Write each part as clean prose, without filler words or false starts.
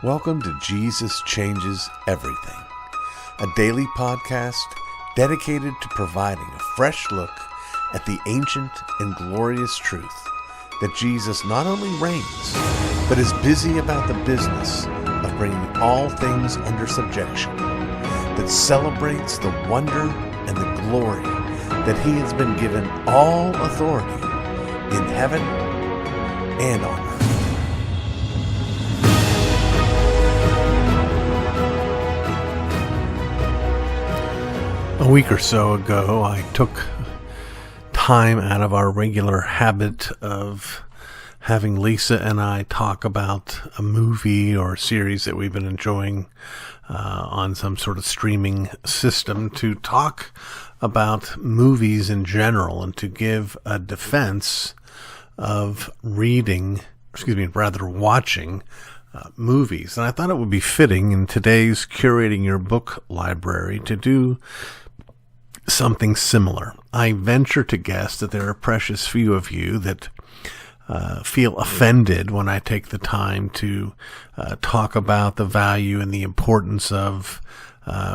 Welcome to Jesus Changes Everything, a daily podcast dedicated to providing a fresh look at the ancient and glorious truth that Jesus not only reigns, but is busy about the business of bringing all things under subjection, that celebrates the wonder and the glory that he has been given all authority in heaven and on earth. A week or so ago, I took time out of our regular habit of having Lisa and I talk about a movie or a series that we've been enjoying on some sort of streaming system to talk about movies in general and to give a defense of watching movies. And I thought it would be fitting in today's Curating Your Book Library to do something similar. I venture to guess that there are precious few of you that feel offended when I take the time to talk about the value and the importance of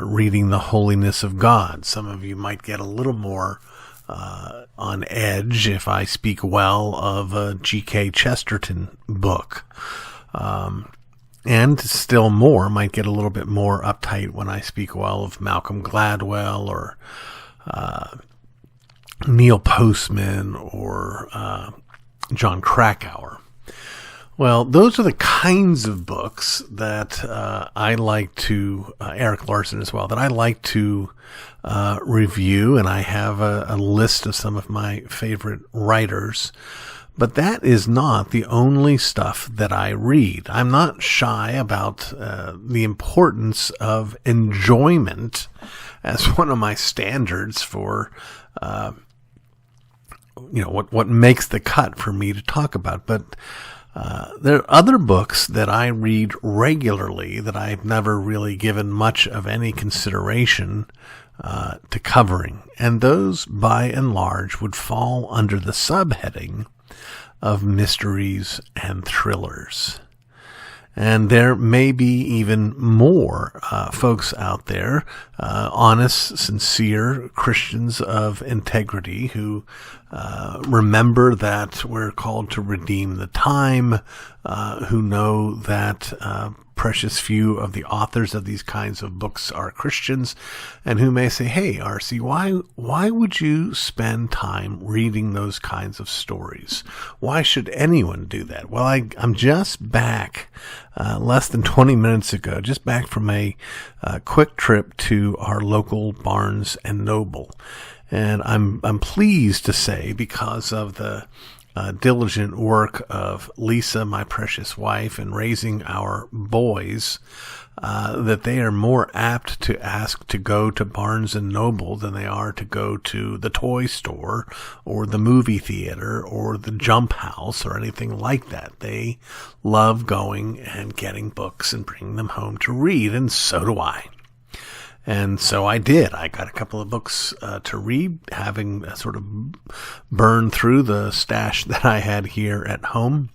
reading the holiness of God. Some of you might get a little more on edge if I speak well of a G.K. Chesterton book. And still more might get a little bit more uptight when I speak well of Malcolm Gladwell or Neil Postman or John Krakauer. Well, those are the kinds of books that I like to, Eric Larson as well, that I like to review, and I have a list of some of my favorite writers. But that is not the only stuff that I read. I'm not shy about the importance of enjoyment as one of my standards for, what makes the cut for me to talk about. But there are other books that I read regularly that I've never really given much of any consideration to covering. And those, by and large, would fall under the subheading of mysteries and thrillers. And there may be even more folks out there, honest, sincere Christians of integrity who remember that we're called to redeem the time, who know that precious few of the authors of these kinds of books are Christians, and who may say, hey, R.C., why would you spend time reading those kinds of stories? Why should anyone do that? Well, I'm just back less than 20 minutes ago, just back from a quick trip to our local Barnes & Noble. And I'm pleased to say, because of the diligent work of Lisa, my precious wife, in raising our boys, that they are more apt to ask to go to Barnes & Noble than they are to go to the toy store or the movie theater or the Jump House or anything like that. They love going and getting books and bringing them home to read, and so do I. And so I did. I got a couple of books to read, having sort of burned through the stash that I had here at home.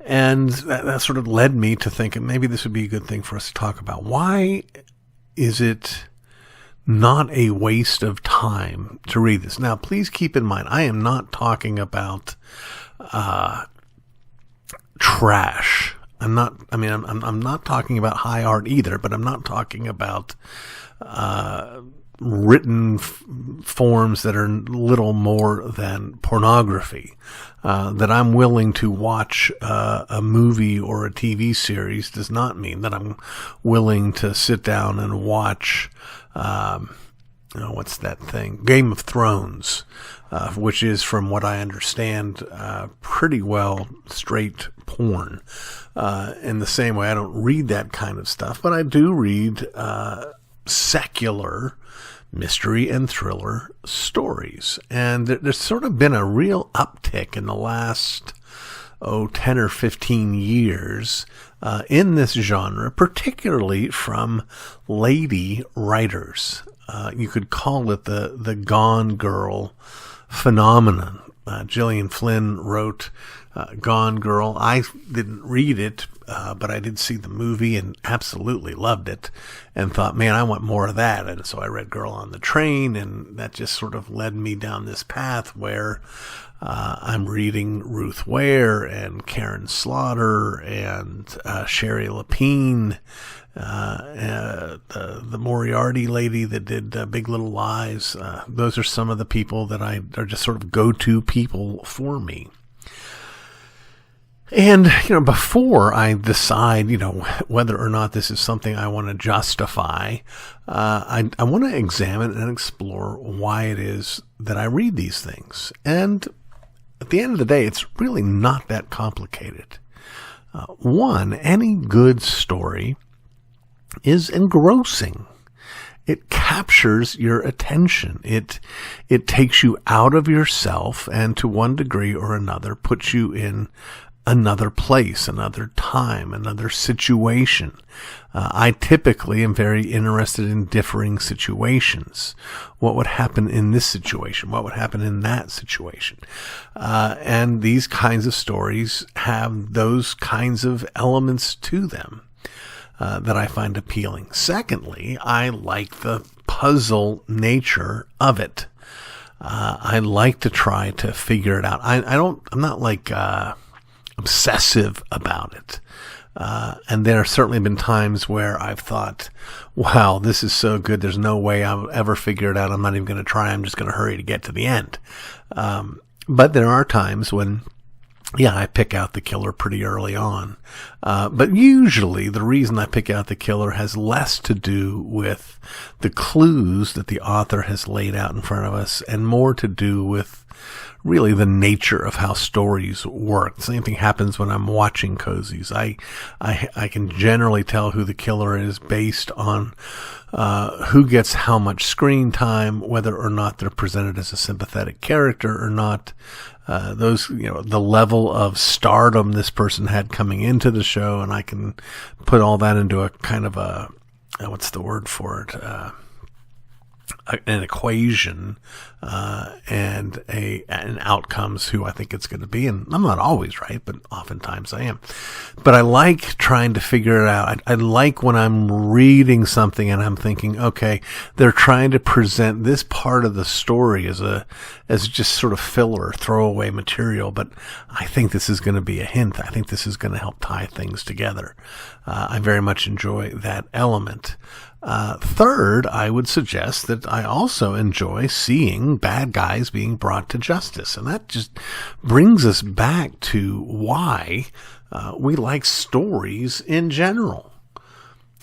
And that sort of led me to think maybe this would be a good thing for us to talk about. Why is it not a waste of time to read this? Now, please keep in mind, I am not talking about trash. I'm not talking about high art either, but I'm not talking about written forms that are little more than pornography. That I'm willing to watch a movie or a TV series does not mean that I'm willing to sit down and watch, what's that thing? Game of Thrones, which is, from what I understand, pretty well straight porn. In the same way, I don't read that kind of stuff, but I do read secular mystery and thriller stories. And there's sort of been a real uptick in the last 10 or 15 years in this genre, particularly from lady writers. You could call it the Gone Girl phenomenon. Gillian Flynn wrote Gone Girl. I didn't read it, but I did see the movie and absolutely loved it and thought, man, I want more of that. And so I read Girl on the Train, and that just sort of led me down this path where I'm reading Ruth Ware and Karen Slaughter and Sherry Lapine, the Moriarty lady that did Big Little Lies. Those are some of the people that are just sort of go-to people for me. And, before I decide, whether or not this is something I want to justify, I want to examine and explore why it is that I read these things. And at the end of the day, it's really not that complicated. One, any good story is engrossing. It captures your attention. It takes you out of yourself and to one degree or another puts you in another place, another time, another situation. I typically am very interested in differing situations. What would happen in this situation? What would happen in that situation? And these kinds of stories have those kinds of elements to them that I find appealing. Secondly, I like the puzzle nature of it. I like to try to figure it out. I'm not like obsessive about it. And there have certainly been times where I've thought, wow, this is so good. There's no way I'll ever figure it out. I'm not even going to try. I'm just going to hurry to get to the end. But there are times when, I pick out the killer pretty early on. But usually the reason I pick out the killer has less to do with the clues that the author has laid out in front of us and more to do with really the nature of how stories work. The same thing happens when I'm watching cozies. I can generally tell who the killer is based on who gets how much screen time, whether or not they're presented as a sympathetic character or not. The level of stardom this person had coming into the show, and I can put all that into a kind of what's the word for it? An equation, and an outcomes who I think it's going to be. And I'm not always right, but oftentimes I am. But I like trying to figure it out. I like when I'm reading something and I'm thinking, okay, they're trying to present this part of the story as just sort of filler, throwaway material. But I think this is going to be a hint. I think this is going to help tie things together. I very much enjoy that element. Third, I would suggest that I also enjoy seeing bad guys being brought to justice. And that just brings us back to why we like stories in general.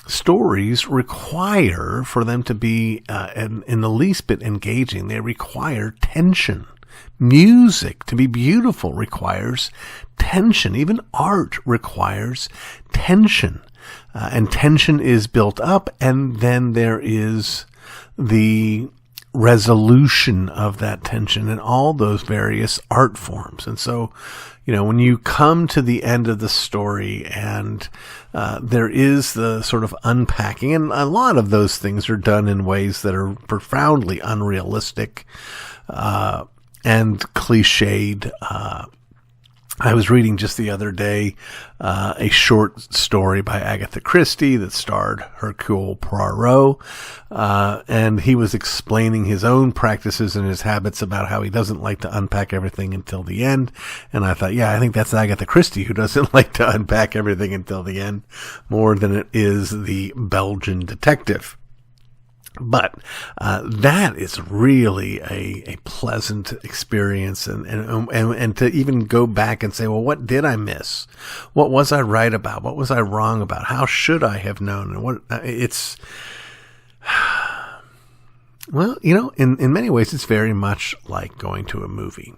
Stories require, for them to be in the least bit engaging, they require tension. Music, to be beautiful, requires tension. Even art requires tension. And tension is built up, and then there is the resolution of that tension in all those various art forms. And so, when you come to the end of the story and there is the sort of unpacking, and a lot of those things are done in ways that are profoundly unrealistic and cliched. I was reading just the other day a short story by Agatha Christie that starred Hercule Poirot, and he was explaining his own practices and his habits about how he doesn't like to unpack everything until the end. And I thought, I think that's Agatha Christie who doesn't like to unpack everything until the end more than it is the Belgian detective. But that is really a pleasant experience, and to even go back and say, well, what did I miss? What was I right about? What was I wrong about? How should I have known? And what it's, well, in many ways, it's very much like going to a movie.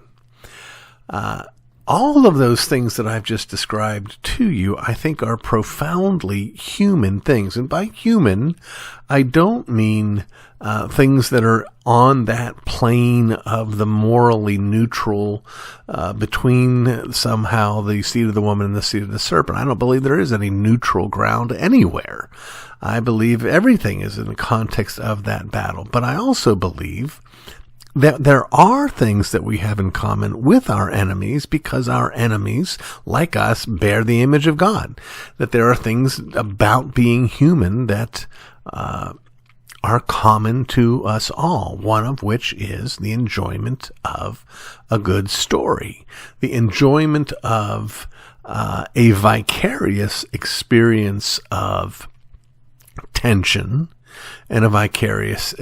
All of those things that I've just described to you, I think, are profoundly human things. And by human, I don't mean things that are on that plane of the morally neutral between somehow the seed of the woman and the seed of the serpent. I don't believe there is any neutral ground anywhere. I believe everything is in the context of that battle. But I also believe there are things that we have in common with our enemies, because our enemies, like us, bear the image of God. That there are things about being human that are common to us all, one of which is the enjoyment of a good story, the enjoyment of a vicarious experience of tension, and a vicarious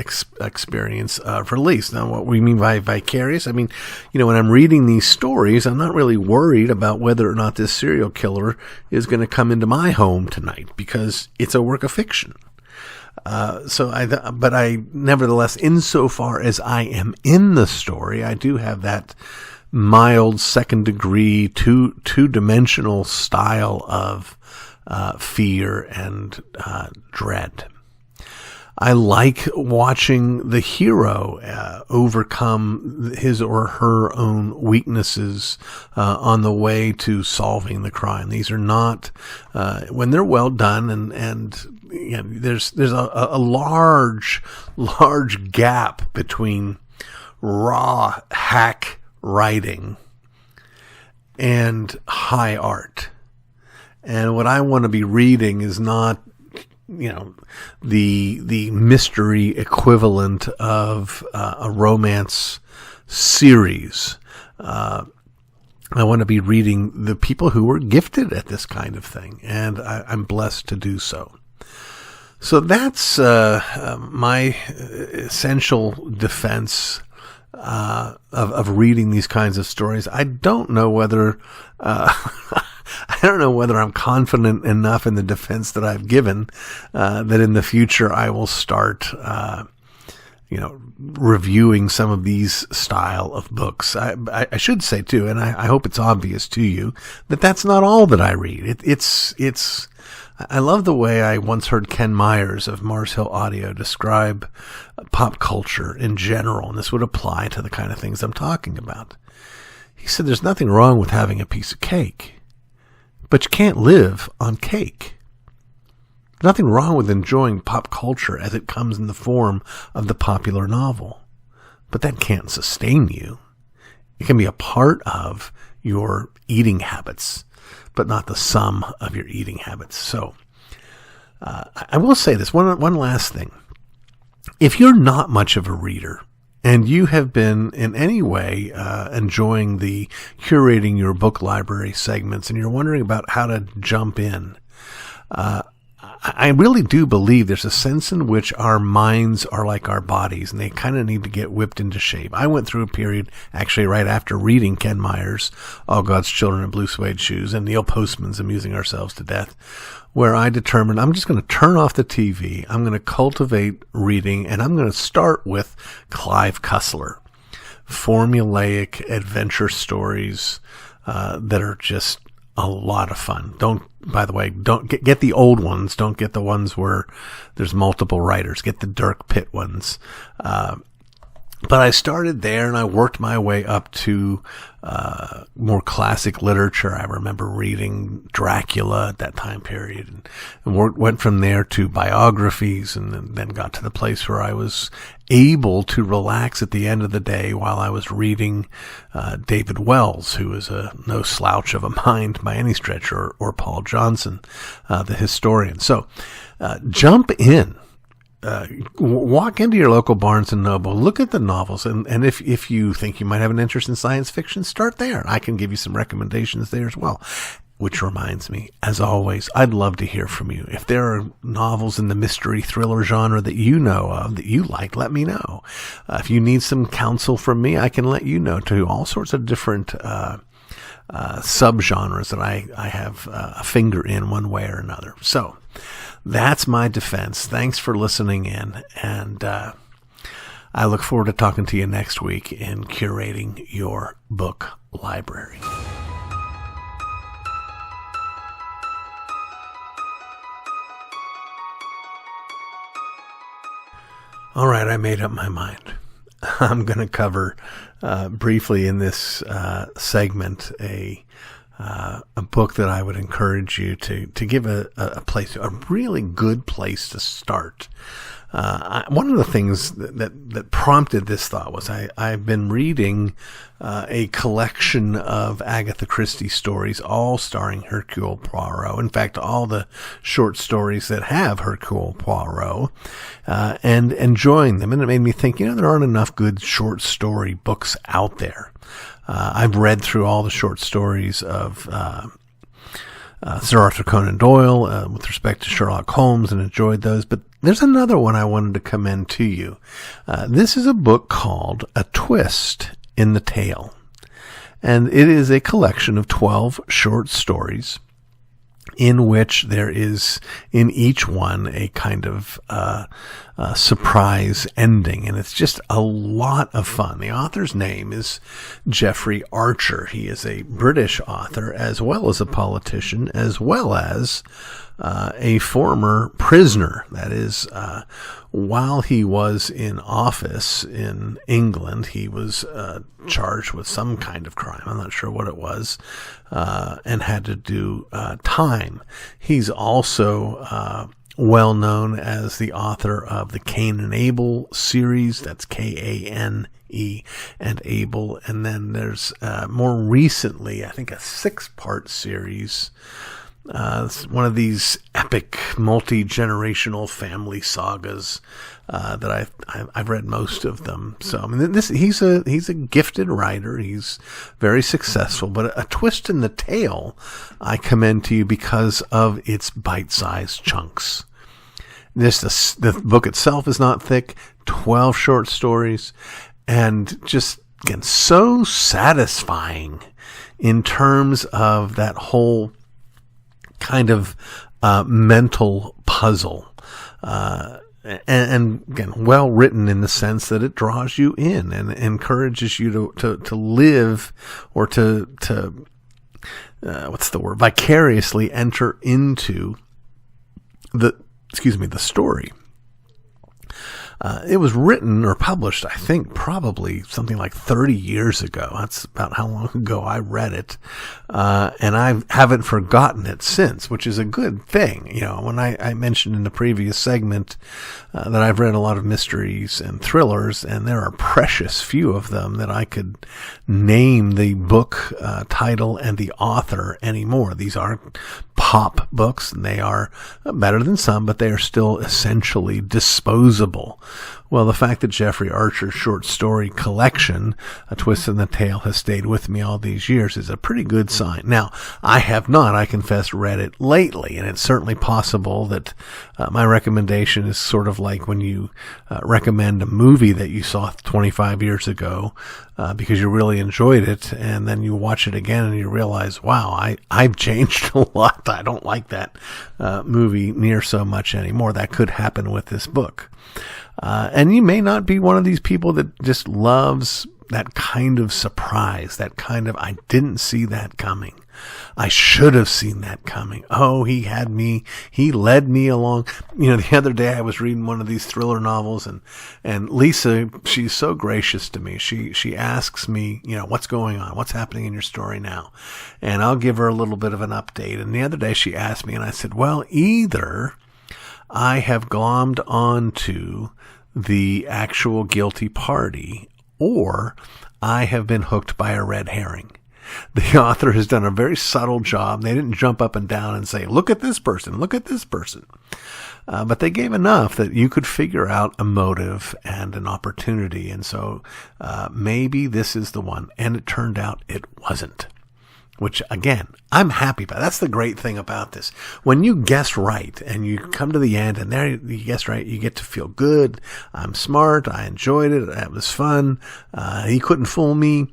experience of release. Now, what we mean by vicarious, I mean, when I'm reading these stories, I'm not really worried about whether or not this serial killer is going to come into my home tonight, because it's a work of fiction. But I nevertheless, insofar as I am in the story, I do have that mild second degree, two-dimensional style of fear and dread. I like watching the hero overcome his or her own weaknesses on the way to solving the crime. These are not, when they're well done, and there's a large gap between raw hack writing and high art. And what I want to be reading is not, the mystery equivalent of a romance series. I want to be reading the people who were gifted at this kind of thing, and I'm blessed to do so. So that's my essential defense of reading these kinds of stories. I don't know whether I'm confident enough in the defense that I've given that in the future I will start reviewing some of these style of books. I should say too, and I hope it's obvious to you, that that's not all that I read. I love the way I once heard Ken Myers of Mars Hill Audio describe pop culture in general, and this would apply to the kind of things I'm talking about. He said there's nothing wrong with having a piece of cake, but you can't live on cake. Nothing wrong with enjoying pop culture as it comes in the form of the popular novel, but that can't sustain you. It can be a part of your eating habits, but not the sum of your eating habits. So I will say this, one last thing. If you're not much of a reader, and you have been in any way enjoying the Curating Your Book Library segments, and you're wondering about how to jump in, I really do believe there's a sense in which our minds are like our bodies, and they kind of need to get whipped into shape. I went through a period, actually right after reading Ken Myers' All God's Children in Blue Suede Shoes and Neil Postman's Amusing Ourselves to Death, where I determined I'm just going to turn off the TV, I'm going to cultivate reading, and I'm going to start with Clive Kessler. Formulaic adventure stories that are just a lot of fun. By the way, don't get the old ones. Don't get the ones where there's multiple writers. Get the Dirk Pitt ones. But I started there, and I worked my way up to more classic literature. I remember reading Dracula at that time period, and went from there to biographies, and then got to the place where I was able to relax at the end of the day while I was reading David Wells, who is no slouch of a mind by any stretch, or Paul Johnson, the historian. So jump in. Walk into your local Barnes & Noble, look at the novels, and if you think you might have an interest in science fiction, start there. I can give you some recommendations there as well. Which reminds me, as always, I'd love to hear from you. If there are novels in the mystery thriller genre that you know of, that you like, let me know. If you need some counsel from me, I can let you know too. All sorts of different subgenres that I have a finger in one way or another. So that's my defense. Thanks for listening in, and I look forward to talking to you next week in Curating Your Book Library. All right, I made up my mind. I'm going to cover briefly in this segment a a book that I would encourage you to give a really good place to start. One of the things that prompted this thought was I've been reading a collection of Agatha Christie stories, all starring Hercule Poirot. In fact, all the short stories that have Hercule Poirot, and enjoying them. And it made me think, there aren't enough good short story books out there. I've read through all the short stories of Sir Arthur Conan Doyle with respect to Sherlock Holmes and enjoyed those. But there's another one I wanted to commend to you. This is a book called A Twist in the Tale. And it is a collection of 12 short stories in which there is in each one a kind of surprise ending. And it's just a lot of fun. The author's name is Jeffrey Archer. He is a British author as well as a politician, as well as a former prisoner. That is, while he was in office in England, he was charged with some kind of crime. I'm not sure what it was, and had to do time. He's also well known as the author of the Cain and Abel series. That's Kane and Abel. And then there's more recently, I think, a 6-part series. It's one of these epic multi-generational family sagas that I've read most of them. So I mean, he's a gifted writer. He's very successful. But A Twist in the Tale I commend to you because of its bite-sized chunks. The book itself is not thick. 12 short stories, and just again so satisfying in terms of that whole kind of mental puzzle, and again, well written in the sense that it draws you in and encourages you to live, or to vicariously enter into the story. It was written or published, I think, probably something like 30 years ago. That's about how long ago I read it. And I haven't forgotten it since, which is a good thing. When I mentioned in the previous segment that I've read a lot of mysteries and thrillers, and there are precious few of them that I could name the book title and the author anymore. These aren't pop books, and they are better than some, but they are still essentially disposable. Well, the fact that Jeffrey Archer's short story collection, A Twist in the Tale, has stayed with me all these years is a pretty good sign. Now, I have not, I confess, read it lately, and it's certainly possible that my recommendation is sort of like when you recommend a movie that you saw 25 years ago because you really enjoyed it, and then you watch it again and you realize, wow, I've changed a lot. I don't like that movie near so much anymore. That could happen with this book. And you may not be one of these people that just loves that kind of surprise, that kind of, I didn't see that coming. I should have seen that coming. Oh, he led me along. The other day I was reading one of these thriller novels, and Lisa, she's so gracious to me. She asks me, what's going on? What's happening in your story now? And I'll give her a little bit of an update. And the other day she asked me, and I said, well, either I have glommed onto the actual guilty party, or I have been hooked by a red herring. The author has done a very subtle job. They didn't jump up and down and say, look at this person, look at this person. But they gave enough that you could figure out a motive and an opportunity. And so maybe this is the one. And it turned out it wasn't. Which, again, I'm happy about. That's the great thing about this. When you guess right and you come to the end and there you guess right, you get to feel good. I'm smart. I enjoyed it. It was fun. He couldn't fool me.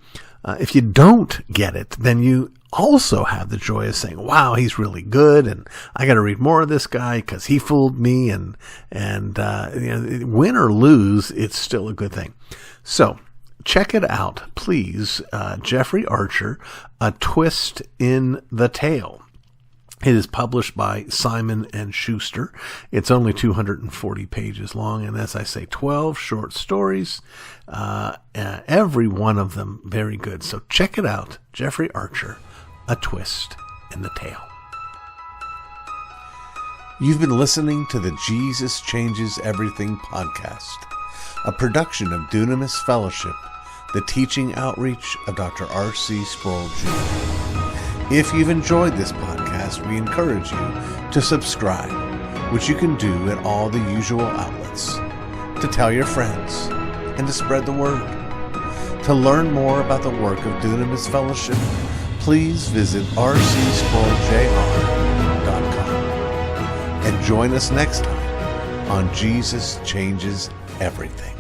If you don't get it, then you also have the joy of saying, wow, he's really good, and I got to read more of this guy because he fooled me. And win or lose, it's still a good thing. So check it out, please. Jeffrey Archer, A Twist in the Tale. It is published by Simon & Schuster. It's only 240 pages long, and as I say, 12 short stories, every one of them very good. So check it out, Jeffrey Archer, a twist in the tale. You've been listening to the Jesus Changes Everything podcast, a production of Dunamis Fellowship, the teaching outreach of Dr. R.C. Sproul Jr. If you've enjoyed this podcast, we encourage you to subscribe, which you can do at all the usual outlets, to tell your friends, and to spread the word. To learn more about the work of Dunamis Fellowship, please visit rcsproulJR.com and join us next time on Jesus Changes Everything.